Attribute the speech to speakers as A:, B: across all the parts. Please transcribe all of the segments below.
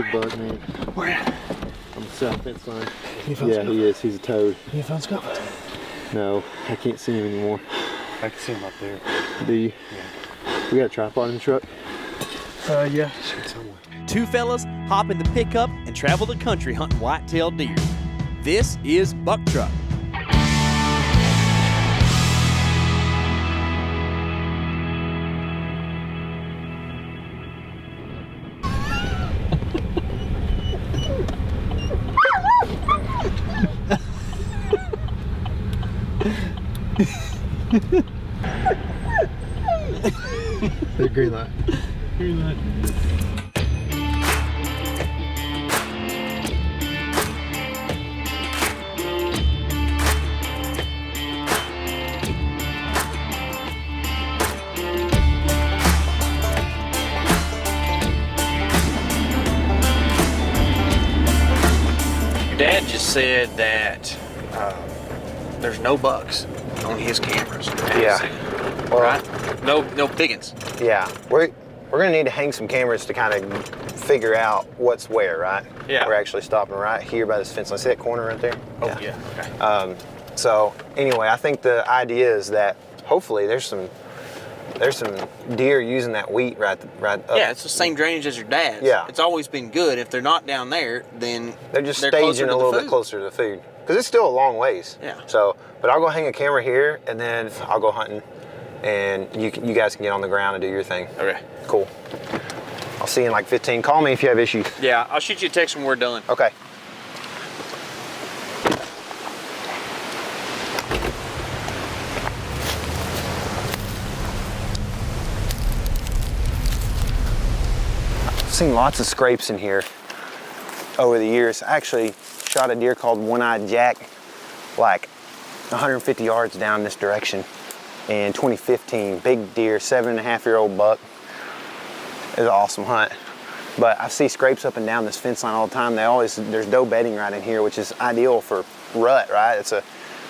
A: big buck, man.
B: Where?
A: On the south fence line.
B: Yeah,
A: he is. He's a toad.
B: You found Scott?
A: No, I can't see him anymore.
B: I can see him up there.
A: Do you?
B: Yeah.
A: We got a tripod in the truck?
B: Yeah.
C: Two fellas hop in the pickup and travel the country hunting white-tailed deer. This is Buck Truck.
A: The green light.
B: Green light.
D: Dad just said that there's no bucks on his cameras.
E: Yeah. Well,
D: Right? No biggins.
E: yeah. We're gonna need to hang some cameras to kind of figure out what's where, right?
D: Yeah.
E: We're actually stopping right here by this fence. Let's see that corner right there.
D: Oh, yeah. Okay.
E: So anyway, I think the idea is that hopefully there's some deer using that wheat right up.
D: Yeah, it's the same drainage as your dad's.
E: Yeah.
D: It's always been good. If they're not down there, then
E: They're just
D: closer
E: staging
D: to
E: a
D: the
E: little bit
D: food.
E: closer to the food because it's still a long ways.
D: Yeah.
E: So, but I'll go hang a camera here and then I'll go hunting, and you guys can get on the ground and do your thing.
D: Okay.
E: Cool. I'll see you in like 15. Call me if you have issues.
D: Yeah, I'll shoot you a text when we're done.
E: Okay. I've seen lots of scrapes in here over the years. I actually shot a deer called One-Eyed Jack like 150 yards down this direction in 2015. Big deer, 7.5-year-old buck. It was an awesome hunt. But I see scrapes up and down this fence line all the time. There's doe bedding right in here, which is ideal for rut, right? It's a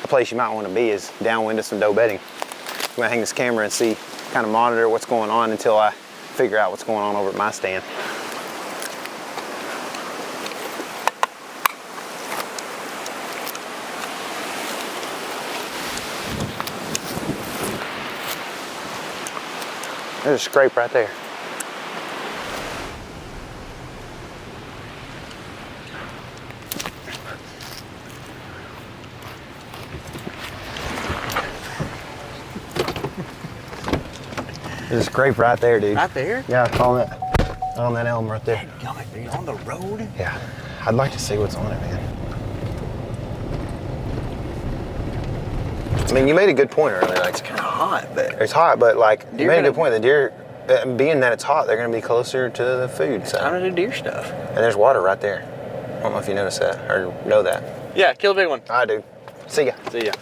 E: place you might want to be, is downwind of some doe bedding. I'm gonna hang this camera and see, kind of monitor what's going on until I figure out what's going on over at my stand. There's a scrape right there. There's a scrape right there, dude.
D: Right there?
E: Yeah, on that elm right there.
D: Gummit, dude, on the road?
E: Yeah, I'd like to see what's on it, man. I mean, you made a good point earlier. Like,
D: It's kind of hot, but
E: it's hot, but like, you
D: Deer
E: made a
D: gonna-
E: good point. The deer, being that it's hot, they're gonna be closer to the food. So,
D: time to do deer stuff.
E: and there's water right there. I don't know if you noticed that or know that.
D: Yeah, kill a big one.
E: All right, dude. See ya.
D: See ya.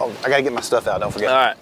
E: Oh, I gotta get my stuff out. Don't forget.
D: All right.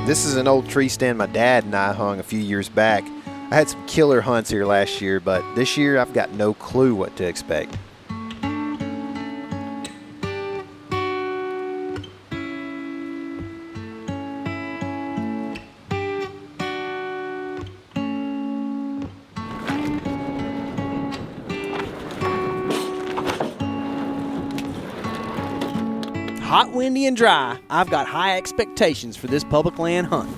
F: This is an old tree stand my dad and I hung a few years back. I had some killer hunts here last year, but this year I've got no clue what to expect.
C: Hot, windy, and dry, I've got high expectations for this public land hunt.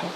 B: out.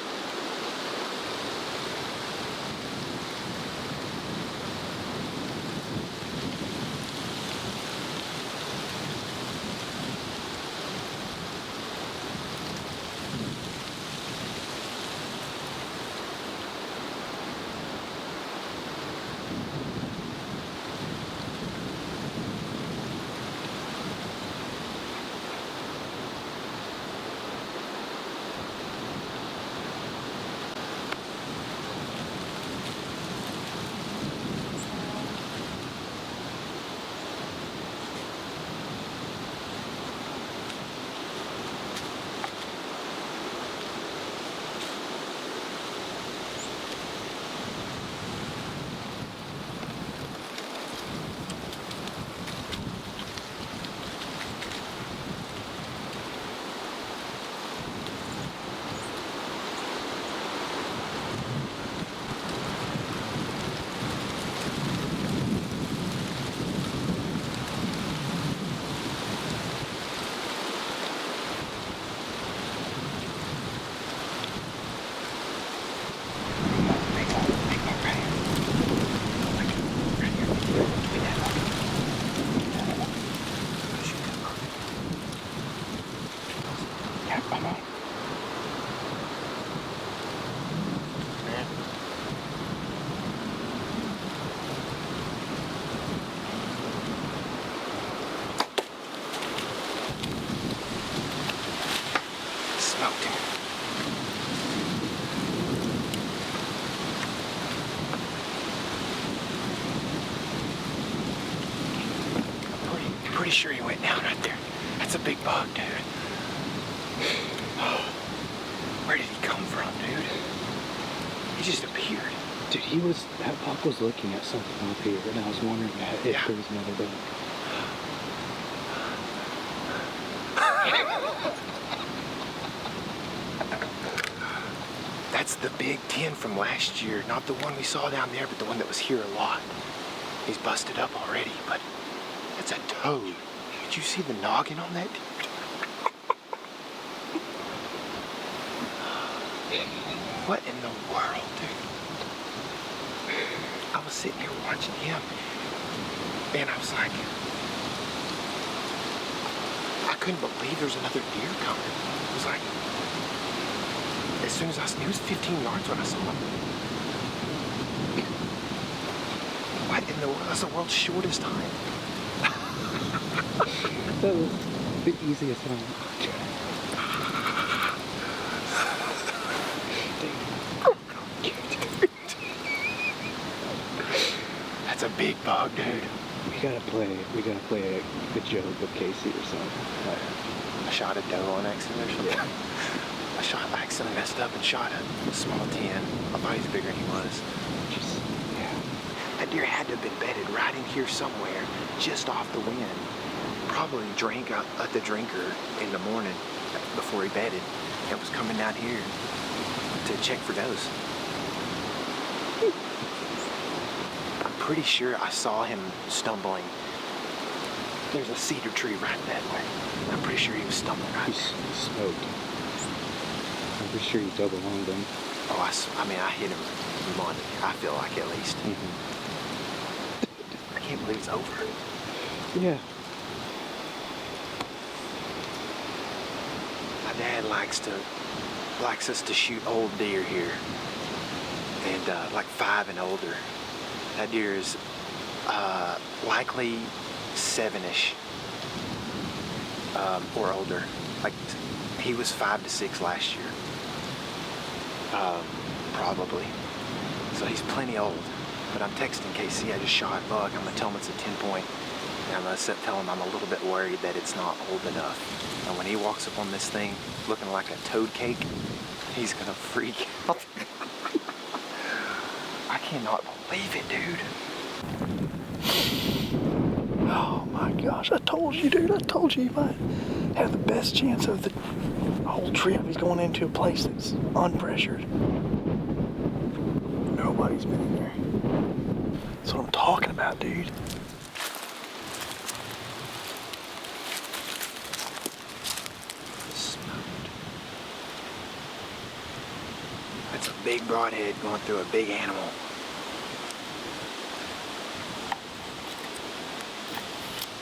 E: Pretty sure he went down right there. That's a big bug, dude. Where did he come from, dude? He just appeared.
B: Dude, that buck was looking at something up here, and I was wondering if there was another buck.
E: That's the big 10 from last year. Not the one we saw down there, but the one that was here a lot. He's busted up already, but it's a toad. Did you see the noggin on that? What in the world, dude? I was sitting here watching him, and I was like, I couldn't believe there was another deer coming. It was like, as soon as he was 15 yards when I saw him. What in the world? That's the world's shortest time.
B: That was the easiest one.
E: That's a big bug, dude.
B: We gotta play a joke with K.C. or something.
E: I shot a doe on accident or something.
B: Yeah.
E: I accidentally messed up and shot a small 10. I thought he was bigger than he was. That deer had to have been bedded right in here somewhere, just off the wind. Probably drank at the drinker in the morning before he bedded, and was coming down here to check for does. I'm pretty sure I saw him stumbling. There's a cedar tree right that way. I'm pretty sure he was stumbling right there.
B: He's smoked. I'm pretty sure you double lunged him.
E: Oh, I mean, I hit him Monday, I feel like, at least. I can't believe it's over.
B: Yeah.
E: My dad likes us to shoot old deer here, and like 5 and older. That deer is likely 7-ish or older. Like he was 5 to 6 last year, probably. So he's plenty old. But I'm texting KC. I just shot a buck. I'm gonna tell him it's a 10-point. And I'm gonna tell him I'm a little bit worried that it's not old enough. And when he walks up on this thing looking like a toad cake, he's gonna freak out. I cannot believe it, dude.
B: Oh my gosh, I told you, dude. I told you might have the best chance of the whole trip. He's going into a place that's unpressured. Nobody's been in there. That's what I'm talking about, dude.
E: That's a big broadhead going through a big animal.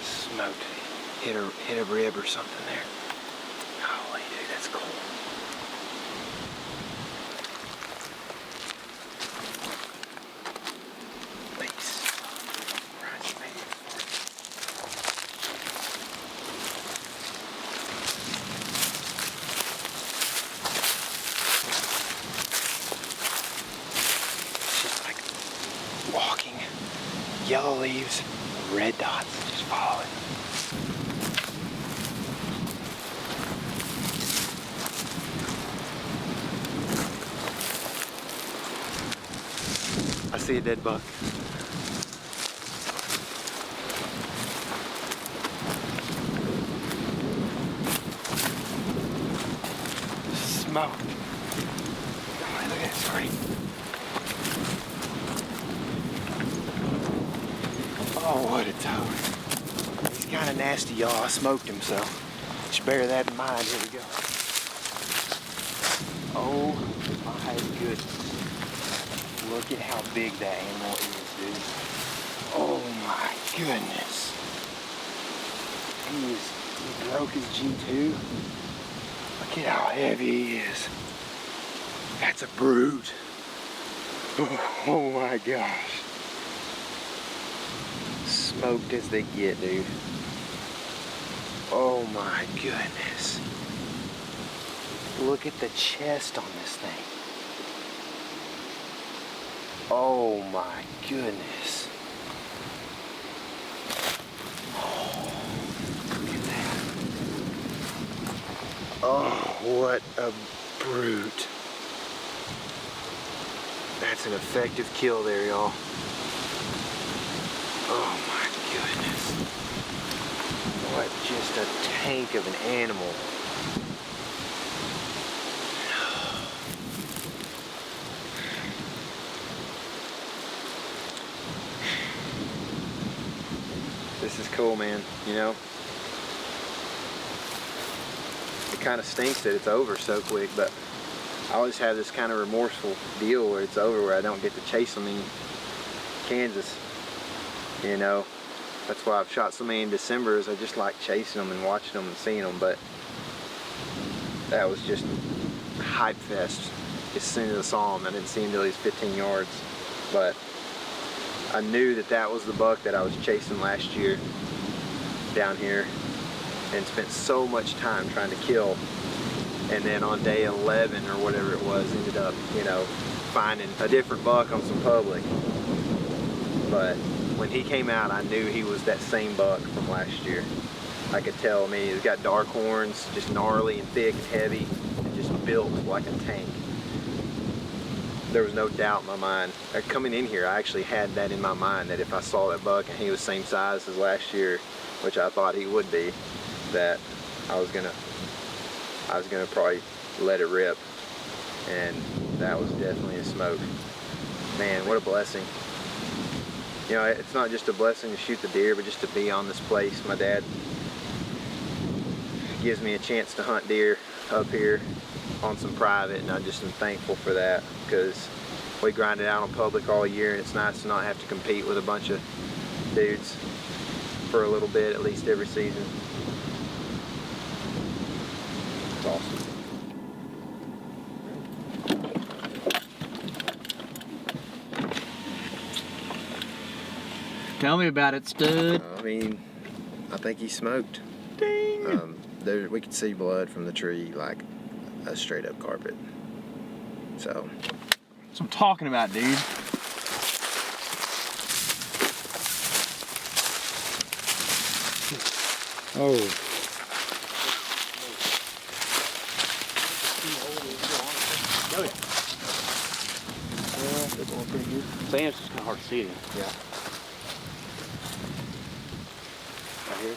E: Smoked. Hit a rib or something there. Holy dude, that's cool. Nice. Right, man. It's just like walking. Yellow leaves, red dots. Just follow it.
A: I see a dead buck.
E: Smoke. Oh, look at that scrape. Oh, what a toad. He's kind of nasty, y'all. I smoked him, so just bear that in mind. Here we go. Oh my goodness. Look at how big that animal is, dude. Oh my goodness. He broke his G2. Look at how heavy he is. That's a brute. Oh my gosh. Smoked as they get, dude. Oh my goodness. Look at the chest on this thing. Oh my goodness. Oh, look at that. Oh, what a brute. That's an effective kill there, y'all. Oh my goodness. What just a tank of an animal. This is cool, man, you know? It kind of stinks that it's over so quick, but I always have this kind of remorseful deal where it's over, where I don't get to chase them in Kansas, you know? That's why I've shot so many in December, is I just like chasing them and watching them and seeing them, but that was just hype fest. As soon as I saw him, I didn't see him until he was 15 yards, but I knew that that was the buck that I was chasing last year down here and spent so much time trying to kill, and then on day 11 or whatever it was, ended up, you know, finding a different buck on some public. But when he came out, I knew he was that same buck from last year. I could tell. I mean, he's got dark horns, just gnarly and thick and heavy, and just built like a tank. There was no doubt in my mind. Coming in here, I actually had that in my mind, that if I saw that buck and he was same size as last year, which I thought he would be, that I was gonna probably let it rip. And that was definitely a smoke. Man, what a blessing. You know, it's not just a blessing to shoot the deer, but just to be on this place. My dad gives me a chance to hunt deer up here on some private, and I just am thankful for that, because we grind it out on public all year, and it's nice to not have to compete with a bunch of dudes for a little bit, at least every season. It's awesome.
C: Tell me about it, stud.
F: I mean, I think he smoked.
C: Dang.
F: We could see blood from the tree like a straight up carpet. So.
C: That's what I'm talking about, dude.
A: Oh.
C: They're going pretty good. Sam's just kind of hard to see it in.
A: Yeah.
C: Right here.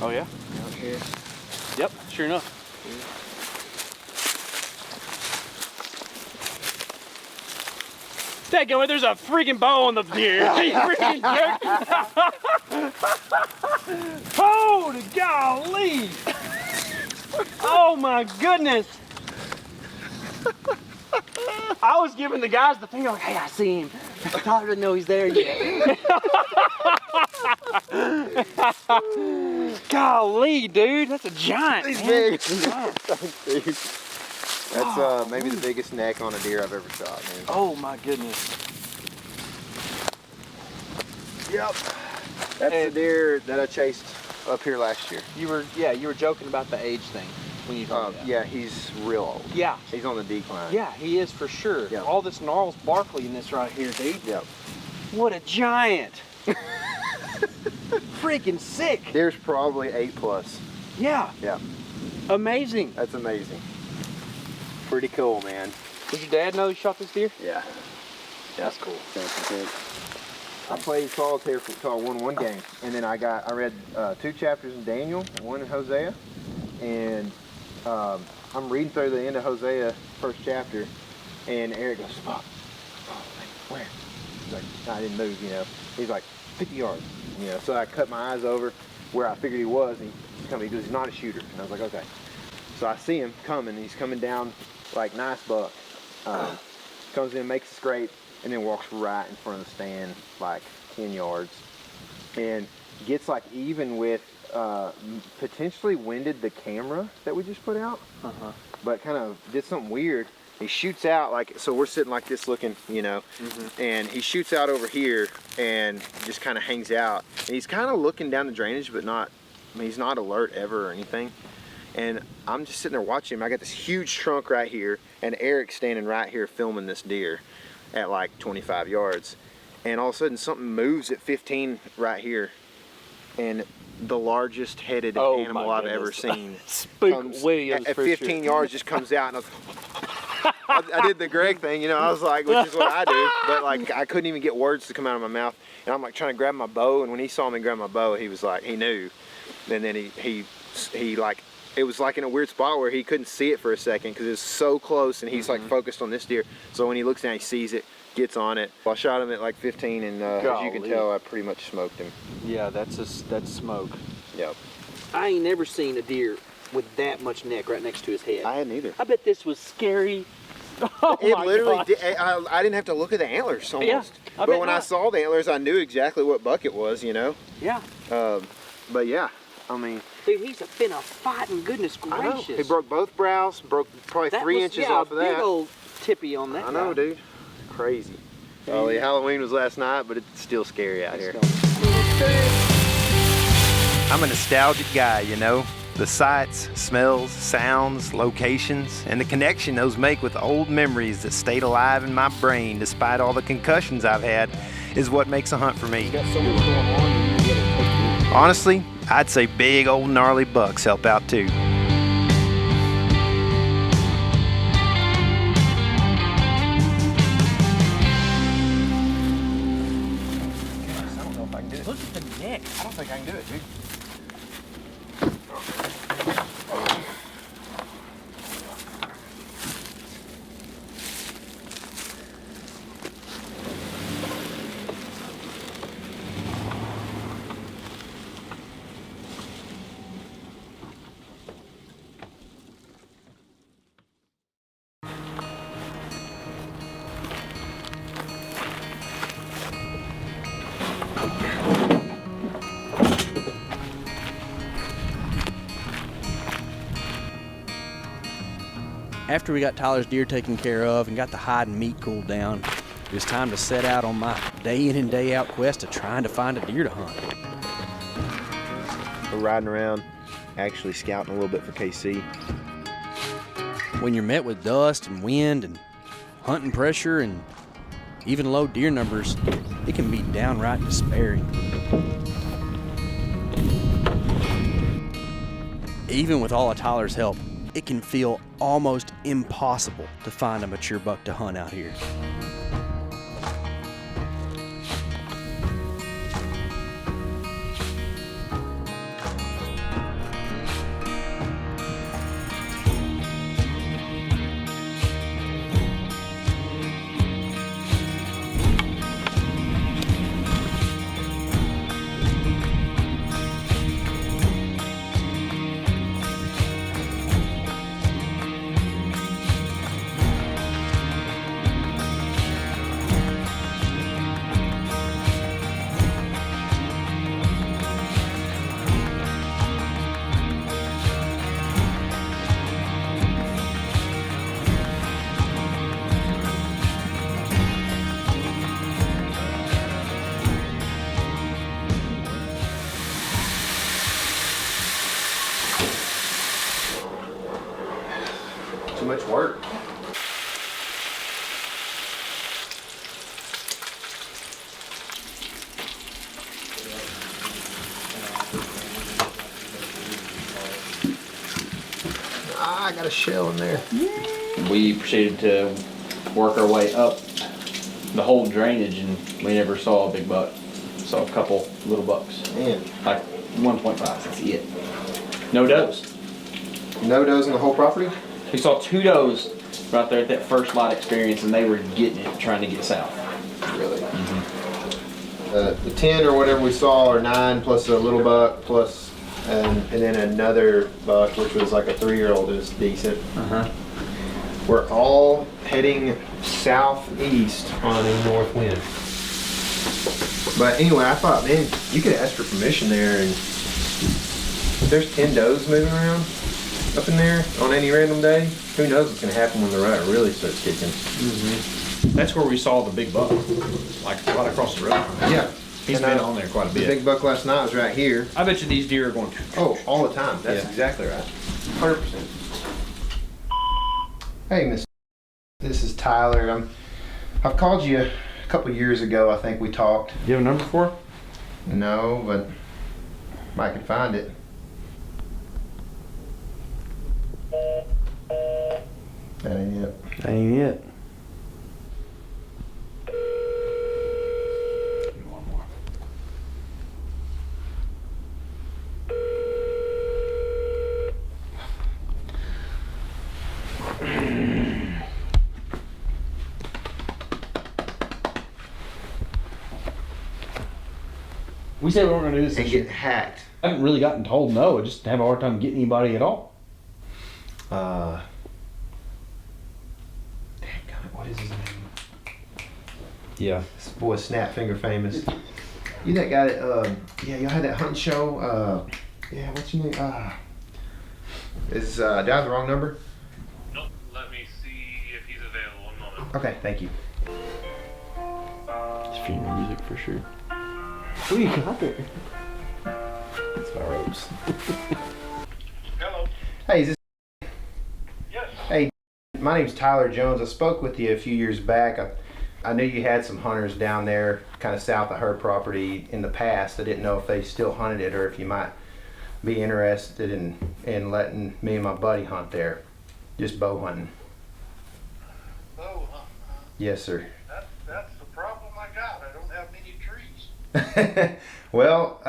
C: Oh yeah?
A: Out here.
C: Yep, sure enough. Dadgummit, there's a freaking bow on the deer. You freaking jerk. Holy golly. Oh my goodness. I was giving the guys the finger like, hey, I see him. Tyler didn't know he's there yet. Golly, dude, that's a giant.
F: He's
C: man.
F: big.
C: Giant.
F: That's maybe the biggest neck on a deer I've ever shot, man.
C: Oh my goodness.
F: Yep. That's the deer that I chased up here last year.
C: You were joking about the age thing when you told me that.
F: Yeah, he's real old.
C: Yeah.
F: He's on the decline.
C: Yeah, he is for sure.
F: Yeah.
C: All this gnarls barkley in this right here, dude.
F: Yep.
C: What a giant. Freaking sick.
F: Deer's probably 8+.
C: Yeah.
F: Yeah.
C: Amazing.
F: That's amazing. Pretty cool, man.
C: Does your dad know you shot this deer?
F: Yeah.
C: That's cool.
F: I played solitaire until I won one game, and then I read 2 chapters in Daniel, 1 in Hosea, and I'm reading through the end of Hosea, first chapter, and Eric goes, "Fuck, where?" He's like, I didn't move, you know. He's like, 50 yards, you know. So I cut my eyes over where I figured he was, and he's coming. He goes, "He's not a shooter," and I was like, "Okay." So I see him coming. He's coming down like nice buck. Comes in, makes a scrape, and then walks right in front of the stand, like 10 yards, and gets like even with potentially winded the camera that we just put out, but kind of did something weird. He shoots out like, so we're sitting like this looking, you know, and he shoots out over here and just kind of hangs out. And he's kind of looking down the drainage, but not, I mean, he's not alert ever or anything. And I'm just sitting there watching him. I got this huge trunk right here, and Eric's standing right here filming this deer at like 25 yards. And all of a sudden something moves at 15 right here, and the largest headed animal I've ever seen
C: Spook Williams
F: at
C: for
F: 15
C: sure.
F: yards just comes out, and I did the Greg thing, you know. I was like, which is what I do, but like I couldn't even get words to come out of my mouth, and I'm like trying to grab my bow, and when he saw me grab my bow, he was like, he knew. And then he like, it was like in a weird spot where he couldn't see it for a second because it was so close, and he's like focused on this deer. So when he looks down, he sees it, gets on it. I shot him at like 15, and as you can tell, I pretty much smoked him.
C: Yeah, that's smoke.
F: Yep.
G: I ain't never seen a deer with that much neck right next to his head.
F: I hadn't either.
G: I bet this was scary.
C: Oh
F: It
C: my
F: literally
C: gosh.
F: did, I didn't have to look at the antlers almost.
C: Yeah, I
F: but
C: bet
F: when I
C: not.
F: saw the antlers, I knew exactly what buck it was, you know.
C: Yeah.
F: But yeah, I mean,
G: Dude, he's been a fighting, goodness
F: I know.
G: gracious.
F: He broke both brows, broke probably
G: That
F: 3
G: was,
F: inches
G: yeah,
F: off of
G: a big
F: that.
G: old tippy on that
F: I know,
G: guy.
F: dude. Crazy. Oh, yeah, Halloween was last night, but it's still scary out here.
E: I'm a nostalgic guy, you know. The sights, smells, sounds, locations, and the connection those make with old memories that stayed alive in my brain despite all the concussions I've had is what makes a hunt for me. Honestly, I'd say big old gnarly bucks help out too.
C: Look at the neck.
F: I don't think I can do it, dude.
H: After we got Tyler's deer taken care of and got the hide and meat cooled down, it was time to set out on my day in and day out quest of trying to find a deer to hunt.
F: We're riding around, actually scouting a little bit for KC.
H: When you're met with dust and wind and hunting pressure and even low deer numbers, it can be downright despairing. Even with all of Tyler's help, it can feel almost impossible to find a mature buck to hunt out here.
F: much work. I got a shell in there.
I: We proceeded to work our way up the whole drainage, and we never saw a big buck. Saw a couple little bucks.
F: Man.
I: Like 1.5, that's it. No does.
F: No does on the whole property?
I: We saw 2 does right there at that first light experience, and they were getting it, trying to get south.
F: Really? The 10 or whatever we saw, or 9 plus a little buck plus, and then another buck, which was like a 3-year-old, is decent. We're all heading southeast on a north wind. But anyway, I thought, man, you could ask for permission there, and if there's 10 does moving around up in there on any random day, who knows what's gonna happen when the rut really starts kicking.
C: That's where we saw the big buck, like right across the road.
F: Yeah.
C: He's
F: And
C: been on there quite a
F: The
C: bit.
F: big buck last night was right here.
C: I bet you these deer are going to.
F: Oh, all the time. That's exactly right. 100%. Hey, Miss. This is Tyler. I've called you a couple years ago. I think we talked.
C: Do you have a number for her?
F: No, but I can find it. That ain't it.
H: Ain't it?
C: We said we weren't going to do this
F: And
C: this
F: get
C: year.
F: hacked.
C: I haven't really gotten told no. I just have a hard time getting anybody at all.
F: Damn, what is his name?
C: Yeah.
F: This boy's Snap Finger famous. You that guy that, yeah, y'all had that hunting show, yeah, what's your name? Do I have the wrong number?
J: Nope, let me see if he's available. 1 moment.
F: Okay, thank you.
H: It's funeral music for sure. Who you got there?
F: It's my ropes.
J: Hello.
F: Hey, is this,
J: Yes.
F: hey, my name's Tyler Jones. I spoke with you a few years back. I knew you had some hunters down there kind of south of her property in the past. I didn't know if they still hunted it or if you might be interested in letting me and my buddy hunt there. Just bow hunting.
J: Oh,
F: Yes, sir.
J: that's the problem I got. I don't have many trees.
F: Well,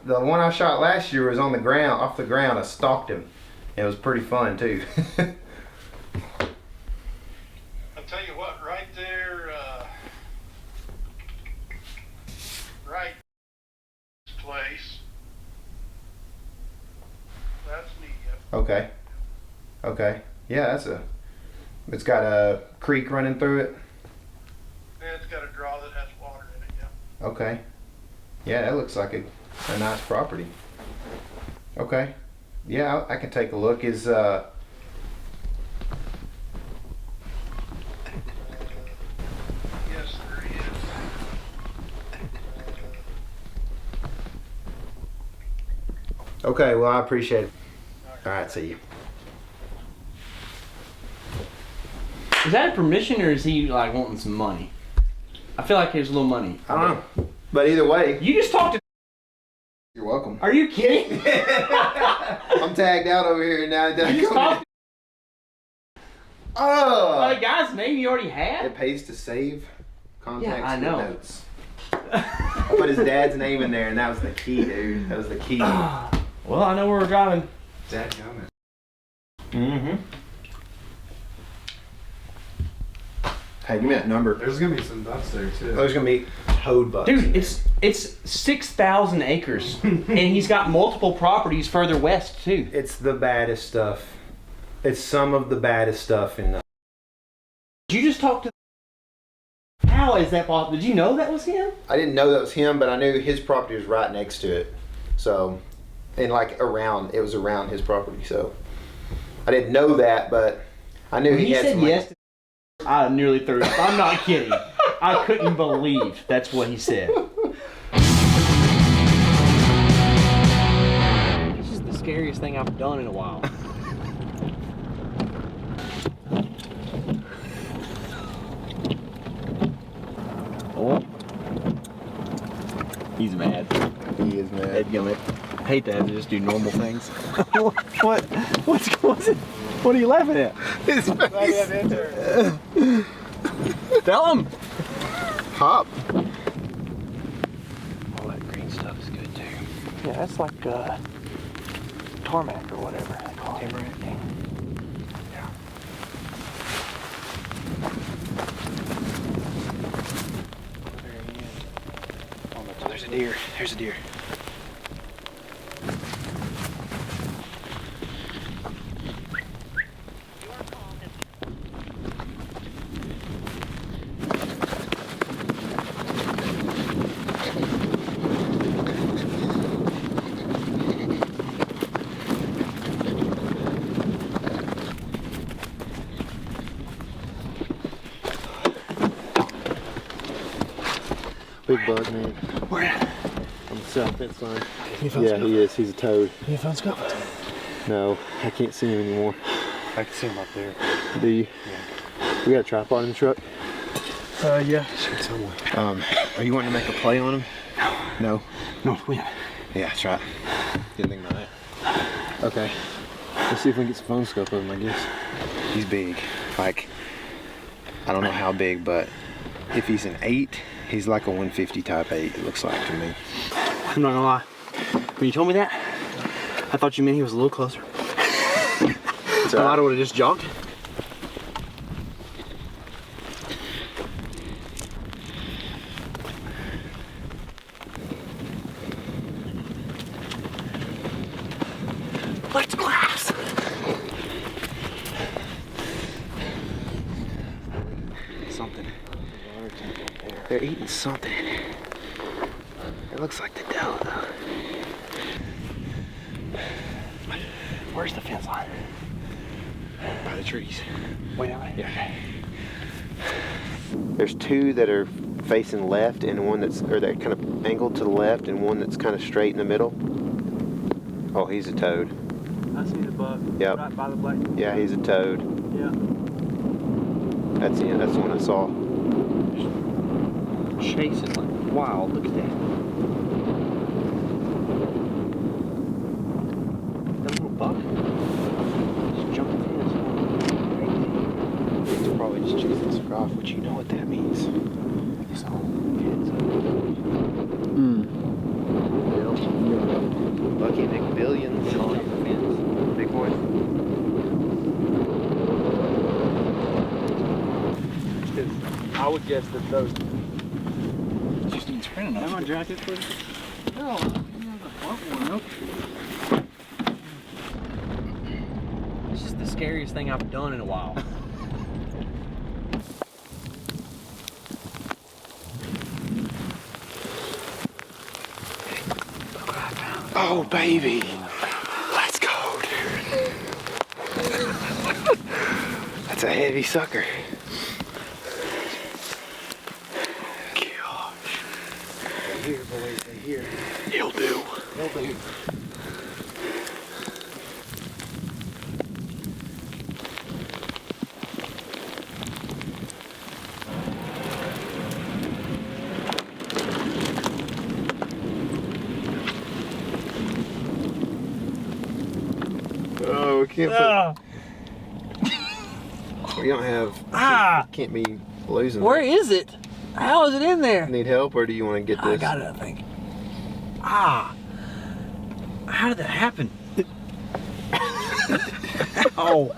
F: the one I shot last year was on the ground, off the ground. I stalked him. It was pretty fun too.
J: I'll tell you what, right there, right place. That's me.
F: Okay. Okay. Yeah, it's got a creek running through it.
J: Yeah, it's got a draw that has water in it, yeah.
F: Okay. Yeah, that looks like a nice property. Okay. Yeah, I can take a look.
J: Yes, there is.
F: Okay, well, I appreciate it. All right, see you.
H: Is that a permission or is he like wanting some money? I feel like there's a little money.
F: I don't know. But either way,
H: You just talked to.
F: you're welcome.
H: Are you kidding?
F: I'm tagged out over here now.
H: You just talked to
F: Oh!
H: the guy's name you already had?
F: It pays to save contacts
H: Yeah, I
F: with
H: know.
F: notes. I put his dad's name in there, and that was the key, dude. That was the key.
H: Well, I know where we're driving.
F: Dad, mm-hmm. Hey, give me that number.
A: There's gonna be some bucks there too.
F: There's gonna be toad bucks.
H: Dude, it's 6,000 acres, and he's got multiple properties further west too.
F: It's the baddest stuff. It's some of the baddest stuff in the.
H: Did you just talk to? How is that possible? Did you know that was him?
F: I didn't know that was him, but I knew his property was right next to it. So, and like it was around his property. So, I didn't know that, but I knew
H: When
F: he had
H: said
F: some.
H: yes, I nearly threw up. I'm not kidding. I couldn't believe that's what he said. This is the scariest thing I've done in a while.
I: He's mad.
A: He is mad.
I: I hate to have to just do normal things.
B: What? What are you laughing at?
A: His face.
I: Tell him.
A: Hop.
B: All that green stuff is good too. Yeah, that's like tarmac or whatever they call it.
E: Timber.
B: Yeah.
E: Oh, there's a deer. There's a deer.
A: Big bug, man.
B: Where at?
A: On the south fence line.
B: You found
A: Yeah,
B: scope?
A: he is. He's a toad.
B: You found scope?
A: No, I can't see him anymore.
B: I can see him up there.
A: Do you?
B: Yeah.
A: We got a tripod in the truck?
B: Yeah. Shoot somewhere.
E: Are you wanting to make a play on him? No.
B: No, we
E: Yeah, that's right. Didn't think about that.
A: Okay. Let's see if we can get some phone scope of him, I guess.
E: He's big. Like, I don't know how big, but if he's an 8, he's like a 150 type 8, it looks like to me.
G: I'm not gonna lie. When you told me that, I thought you meant he was a little closer. So I would have just jogged. Let's glass. Something. They're eating something. It looks like the doe, though. Where's the fence line?
E: By the trees.
G: Way down there?
E: Yeah. There's 2 that are facing left and one that's, or that kind of angled to the left and one that's kind of straight in the middle. Oh, he's a toad.
G: I see the buck.
E: Yep.
G: Right by the black.
E: Yeah, he's a toad.
G: Yeah.
E: That's the one I saw.
G: Chasing like wild. Look at that. That little buck. Just jumping fence.
E: He's probably just chasing us across, which you know what that means. So, Bucky McBillions on the fence. Big boy.
C: I would guess that those.
B: Just ain't sprinting on.
C: Am I jacket for you? No, I'm not gonna bump one up.
G: This is the scariest thing I've done in a while.
E: Oh, baby. Let's go, dude. That's a heavy sucker. Gosh.
B: Stay here, boys. Stay here.
E: He'll do.
B: He'll do.
A: Oh, we can't put... We don't have... Can't be losing.
G: Where is it? How is it in there?
A: Need help, or do you want to get this?
G: I got it, I think. How did that happen? Oh.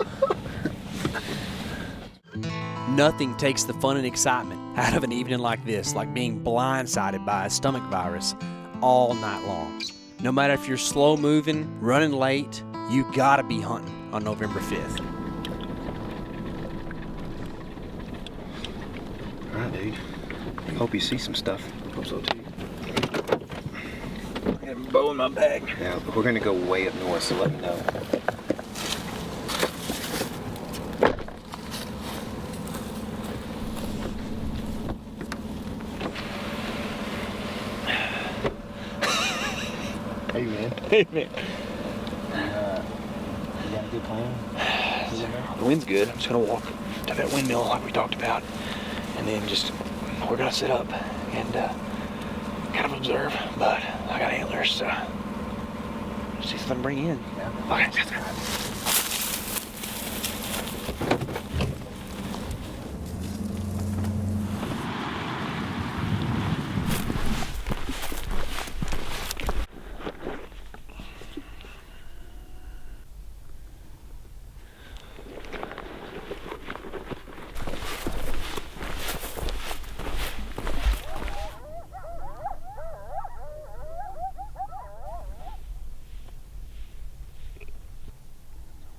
G: Nothing takes the fun and excitement out of an evening like this, like being blindsided by a stomach virus all night long. No matter if you're slow moving, running late, you gotta be hunting on November 5th.
E: All right, dude. Hope you see some stuff.
G: Hope so too. I have a bow in my bag.
E: Yeah, we're gonna go way up north, so let me know.
A: Hey, man.
G: Hey, man.
A: You got a good plan?
B: The wind's good. I'm just gonna walk to that windmill like we talked about, and then we're gonna set up and kind of observe, but I got antlers, so see something to bring in. Yeah. Okay, let's go.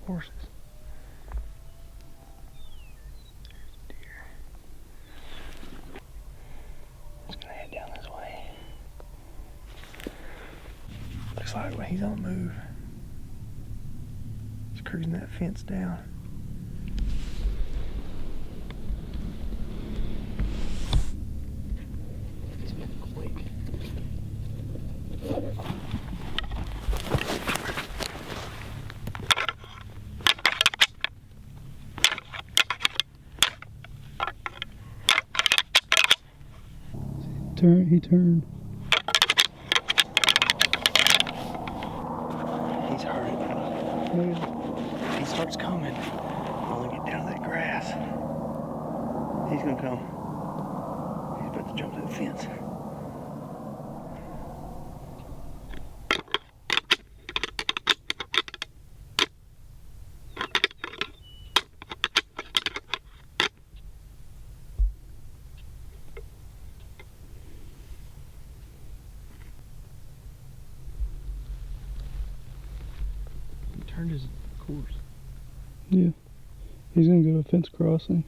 B: Horses. Deer. Just gonna head down this way. Looks like when he's on the move, he's cruising that fence down. It's been quick.
K: He turned.
B: He's heard it. If he starts coming, I'll only get down to that grass. He's gonna come. He's about to jump that fence. Turned his course.
K: Yeah. He's gonna go to a fence crossing.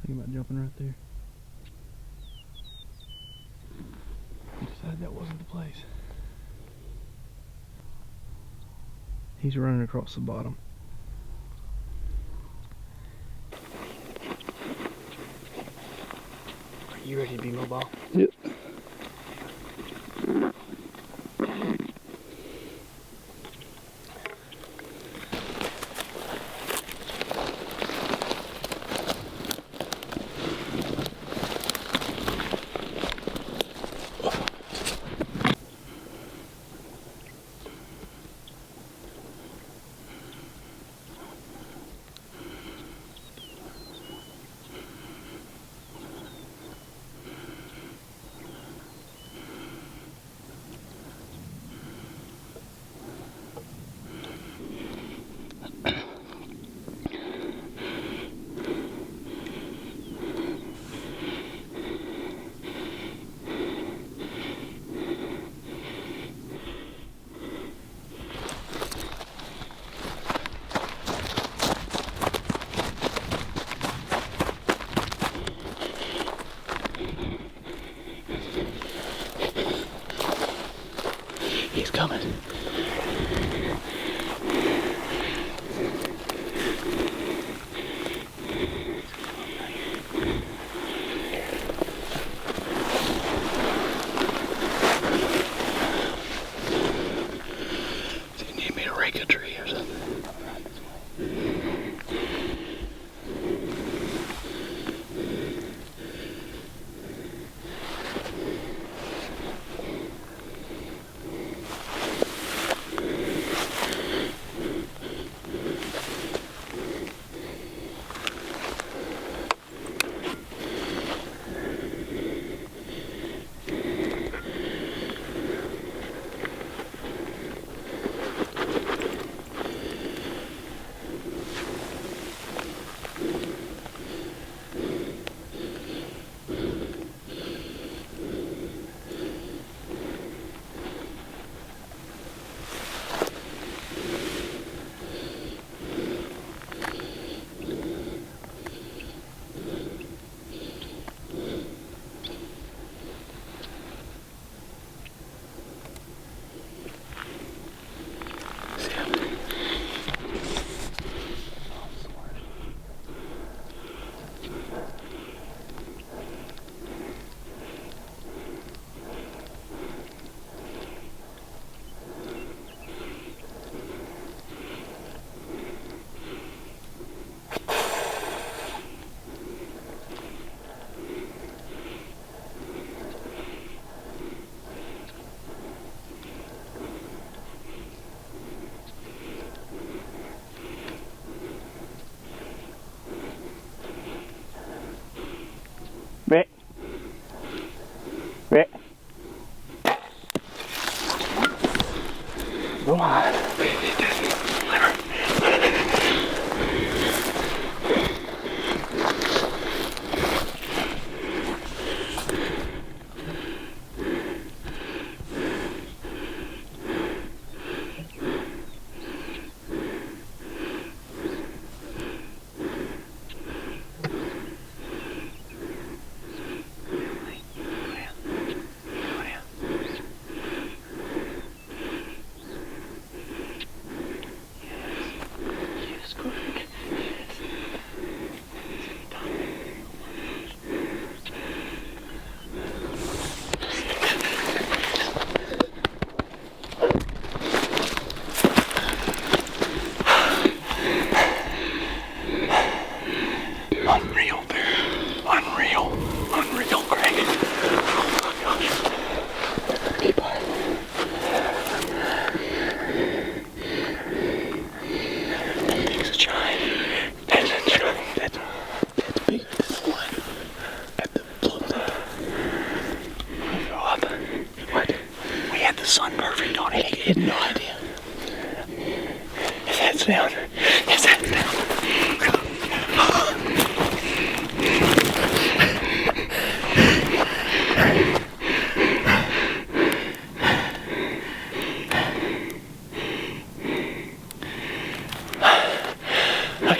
B: Thinking about jumping right there. He decided that wasn't the place. He's running across the bottom. Are you ready to be mobile?
K: Yep.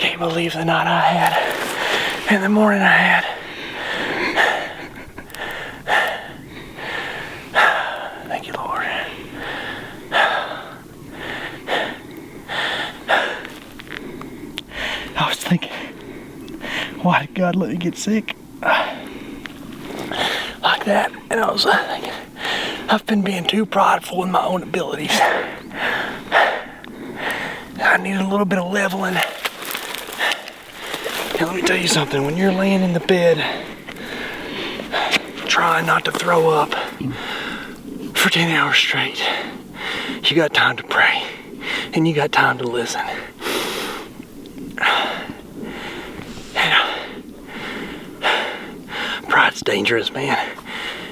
B: can't believe the night I had and the morning I had. Thank you, Lord. I was thinking, why did God let me get sick like that? And I was thinking, I've been being too prideful in my own abilities. I need a little bit of leveling. Now let me tell you something, when you're laying in the bed, trying not to throw up for 10 hours straight, you got time to pray, and you got time to listen. Pride's dangerous, man.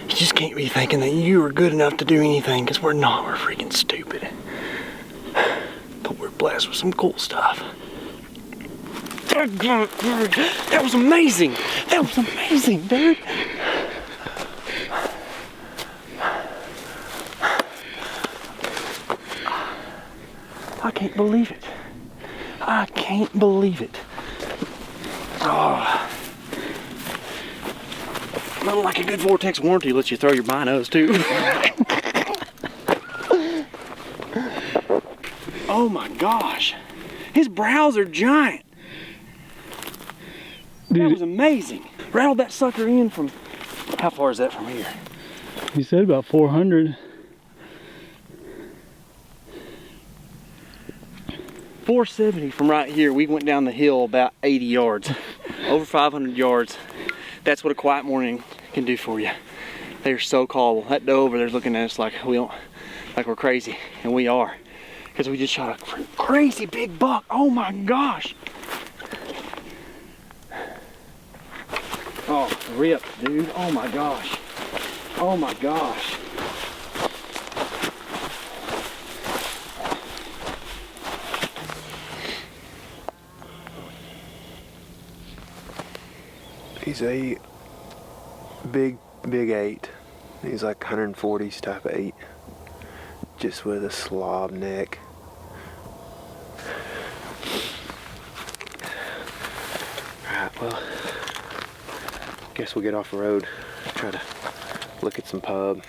B: You just can't be thinking that you are good enough to do anything, because we're not. We're freaking stupid. But we're blessed with some cool stuff. That was amazing. That was amazing, dude. I can't believe it. I can't believe it. Oh. Nothing like a good Vortex warranty lets you throw your binos too. Oh my gosh. His brows are giant. Dude, that was amazing. Rattled that sucker in from, how far is that from here?
K: He said about 400.
B: 470 from right here. We went down the hill about 80 yards. Over 500 yards. That's what a quiet morning can do for you. They're so callable. That doe over there's looking at us like we're crazy, and we are, because we just shot a crazy big buck. Oh my gosh! Oh, rip, dude! Oh my gosh! Oh my gosh!
F: He's a big 8. He's like 140s type of 8. Just with a slob neck. Alright, well, guess we'll get off the road. Try to look at some pub.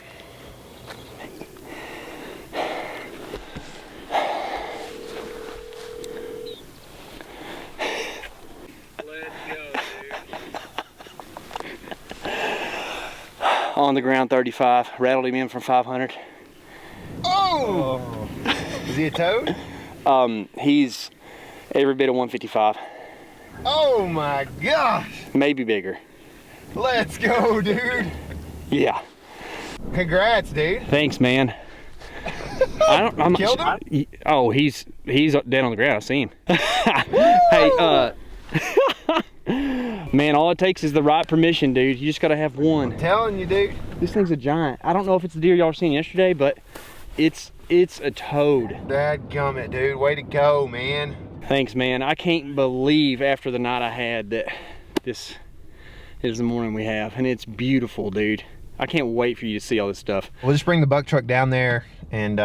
B: On the ground 35, rattled him in from 500.
F: Oh! Is he a toad?
B: He's every bit of 155.
F: Oh my gosh!
B: Maybe bigger.
F: Let's go, dude!
B: Yeah.
F: Congrats, dude.
B: Thanks, man. I'm
F: killed him?
B: Oh, he's dead on the ground. I see him. Hey, man, all it takes is the right permission, dude. You just gotta have one.
F: I'm telling you, dude.
B: This thing's a giant. I don't know if it's the deer y'all seen yesterday, but it's a toad.
F: Dadgummit, dude. Way to go, man.
B: Thanks, man. I can't believe after the night I had that this is the morning we have, and it's beautiful, dude. I can't wait for you to see all this stuff.
F: We'll just bring the buck truck down there and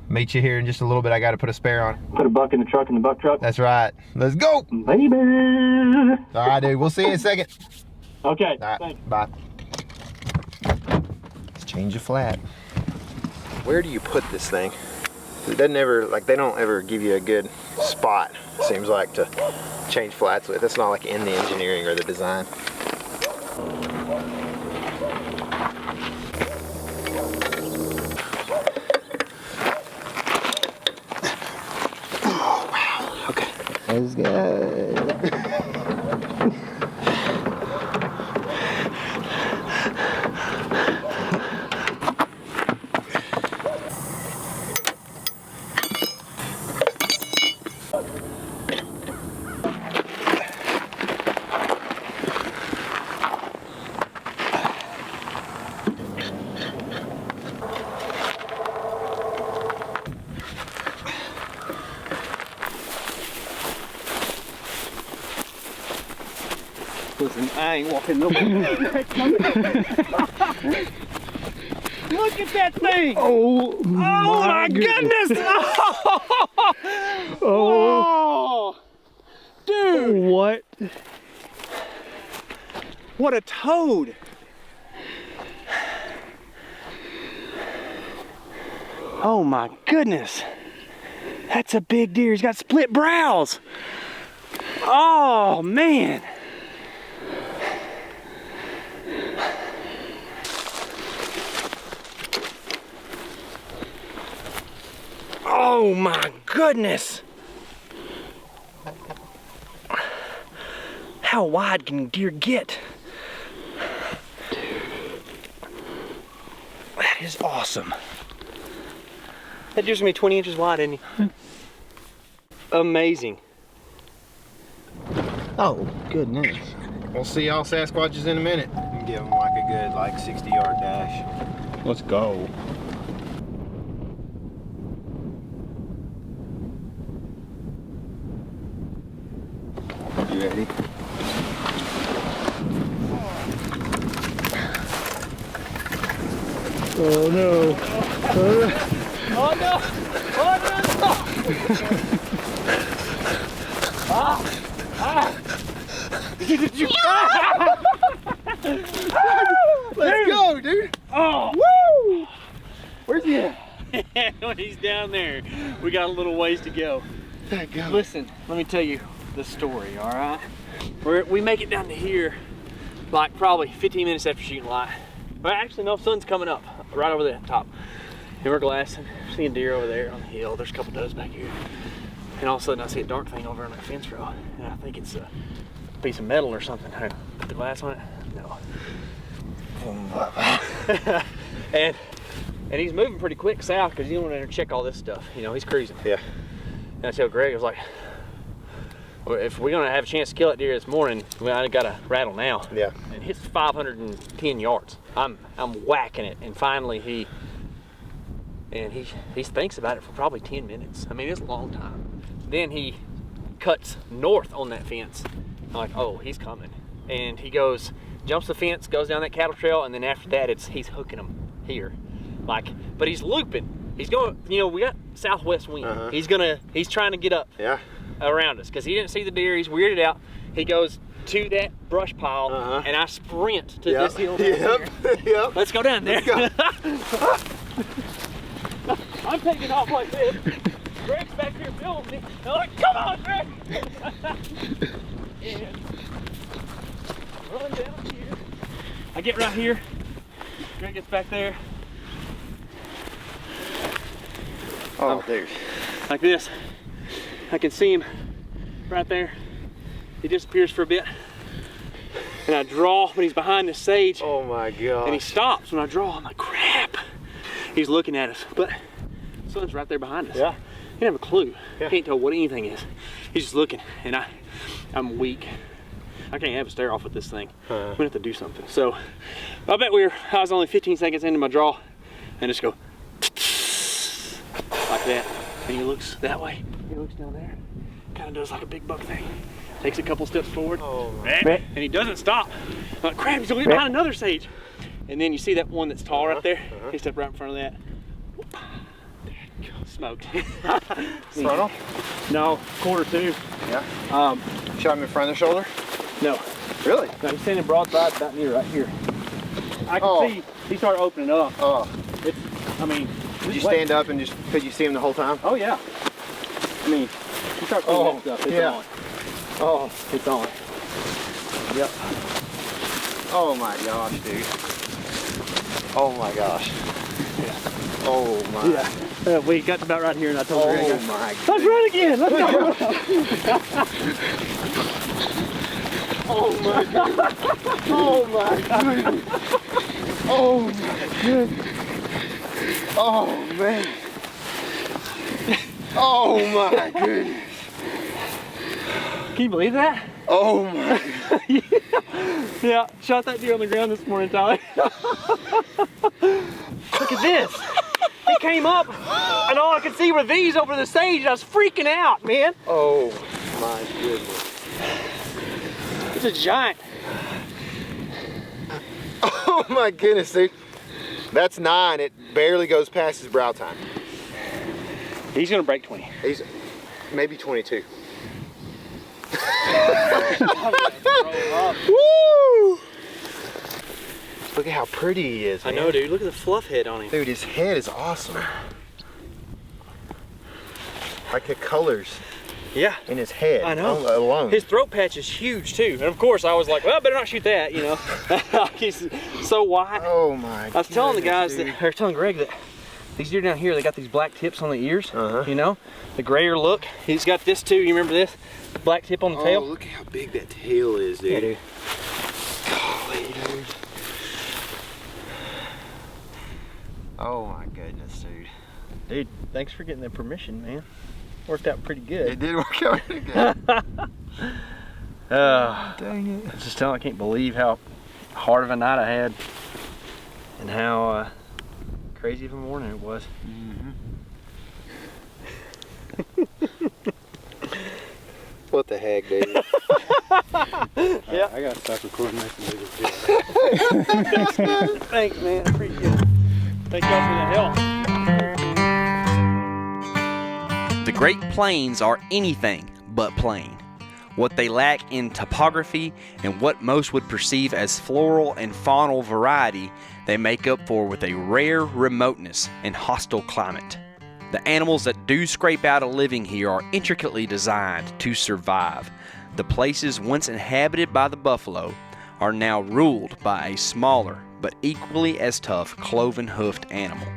F: meet you here in just a little bit. I got to put a spare on.
L: Put a buck in the truck, in the buck truck?
F: That's right. Let's go.
L: Baby.
F: All right, dude. We'll see you in a second.
L: Okay.
F: All right.
L: Thanks.
F: Bye. Let's change the flat. Where do you put this thing? It doesn't ever, like, they don't ever give you a good spot, it seems like, to change flats with. It's not like in the engineering or the design. Oh, wow. Okay. That's good.
B: Listen, I ain't walking nowhere. Look at that thing!
K: Oh
B: my goodness! Oh, dude! Dude!
K: What?
B: What a toad! Oh my goodness. That's a big deer. He's got split brows. Oh man. Oh my goodness. How wide can deer get? That is awesome. That deer's gonna be 20 inches wide, isn't he? Amazing.
F: Oh, goodness. We'll see y'all Sasquatches in a minute. And give them like a good 60-yard dash.
K: Let's go.
F: You ready?
K: Oh no.
C: Oh no! Oh no! Did you?
F: Let's go, dude!
C: Oh!
B: Woo!
C: Where's he at? He's down there. We got a little ways to go.
B: Listen, let me tell you the story, all right? We make it down to here like probably 15 minutes after shooting light. Well, actually, no, sun's coming up right over the top. And we're glassing, seeing deer over there on the hill. There's a couple does back here. And all of a sudden I see a dark thing over on that fence row. And I think it's a piece of metal or something. I put the glass on it, no. and he's moving pretty quick south because you don't want to check all this stuff. You know, he's cruising.
F: Yeah.
B: And I tell Greg, I was like, well, if we're gonna have a chance to kill that deer this morning, I gotta rattle now.
F: Yeah.
B: And it's 510 yards. I'm whacking it, and finally he thinks about it for probably 10 minutes. I mean, it's a long time. Then he cuts north on that fence. I'm like, oh, he's coming. And he goes, jumps the fence, goes down that cattle trail, and then after that, he's hooking them here. But he's looping. He's going, you know, we got southwest wind. He's trying to get up around us because he didn't see the deer. He's weirded out. He goes to that brush pile, and I sprint to this hill down there. Let's go down there.
C: I'm taking off like this. Greg's back here filming me. I'm like, come on, Greg! And run down here. I get right here. Greg gets back there.
F: Oh, dude.
B: Like this. I can see him right there. He disappears for a bit. And I draw, but he's behind the sage.
F: Oh my God.
B: And he stops when I draw. I'm like, crap. He's looking at us, but the sun's right there behind us.
F: Yeah.
B: He didn't have a clue. Can't tell what anything is. He's just looking, and I'm weak. I can't have a stare off with this thing. We have to do something. So I bet I was only 15 seconds into my draw, and just go like that. And he looks that way. He looks down there. Kind of does like a big buck thing. Takes a couple steps forward, and he doesn't stop. I'm like, crap, he's gonna get behind another sage. And then you see that one that's tall right there? He stepped right in front of that. Smoked.
F: Frontal?
B: No, quarter two.
F: Yeah. Shot him in front of the shoulder?
B: No.
F: Really?
B: No, he's standing broadside about near right here. I can see he started opening up. Did
F: you stand up and could you see him the whole time?
B: Oh yeah. I mean, he started opening stuff. It's on.
F: Oh,
B: it's on. Yep.
F: Oh my gosh, dude. Oh my gosh.
B: Yeah.
F: Oh my.
B: Yeah. We got about right here, and I told Greg,
F: oh my.
B: Let's run again. Let's go.
F: Oh my goodness. Oh my goodness. Oh my goodness. Oh man. Oh my goodness.
B: Can you believe that?
F: Oh my.
B: Yeah, shot that deer on the ground this morning, Tyler. Look at this. He came up, and all I could see were these over the sage, and I was freaking out, man.
F: Oh my goodness.
B: It's a giant.
F: Oh my goodness, dude. That's 9. It barely goes past his brow time.
B: He's gonna break 20.
F: He's maybe 22.
E: Woo! Look at how pretty he is, man.
B: I know, dude. Look at the fluff head on him.
E: Dude, his head is awesome. Like the colors.
B: Yeah.
E: In his head.
B: I know.
E: Alone.
B: His throat patch is huge too. And of course I was like, well, I better not shoot that, you know. He's so white.
E: Oh my God.
B: I was telling the guys that, or telling Greg that these deer down here, they got these black tips on the ears, you know, the grayer look. He's got this too, you remember this? Black tip on the tail.
E: Look how big that tail is, dude.
B: Yeah, dude.
E: Golly, dude. Oh my goodness, dude.
B: Dude, thanks for getting the permission, man. Worked out pretty good.
E: It did work out pretty good.
B: Dang it. I was just telling, I can't believe how hard of a night I had and how crazy of a morning it was.
E: What the heck, dude?
B: Yeah.
K: I gotta stop recording this and leave it.
B: Thanks, man. Appreciate it. Thank y'all for the help.
G: The Great Plains are anything but plain. What they lack in topography and what most would perceive as floral and faunal variety, they make up for with a rare remoteness and hostile climate. The animals that do scrape out a living here are intricately designed to survive. The places once inhabited by the buffalo are now ruled by a smaller but equally as tough cloven-hoofed animal.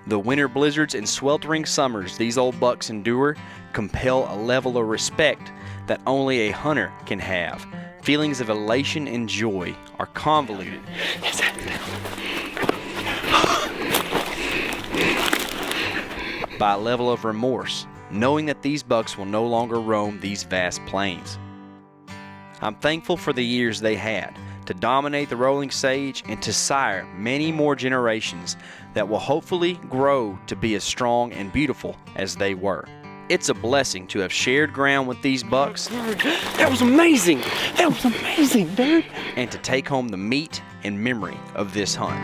G: The winter blizzards and sweltering summers these old bucks endure compel a level of respect that only a hunter can have. Feelings of elation and joy are convoluted by a level of remorse, knowing that these bucks will no longer roam these vast plains. I'm thankful for the years they had to dominate the rolling sage and to sire many more generations that will hopefully grow to be as strong and beautiful as they were. It's a blessing to have shared ground with these bucks.
B: That was amazing. That was amazing, dude.
G: And to take home the meat and memory of this hunt.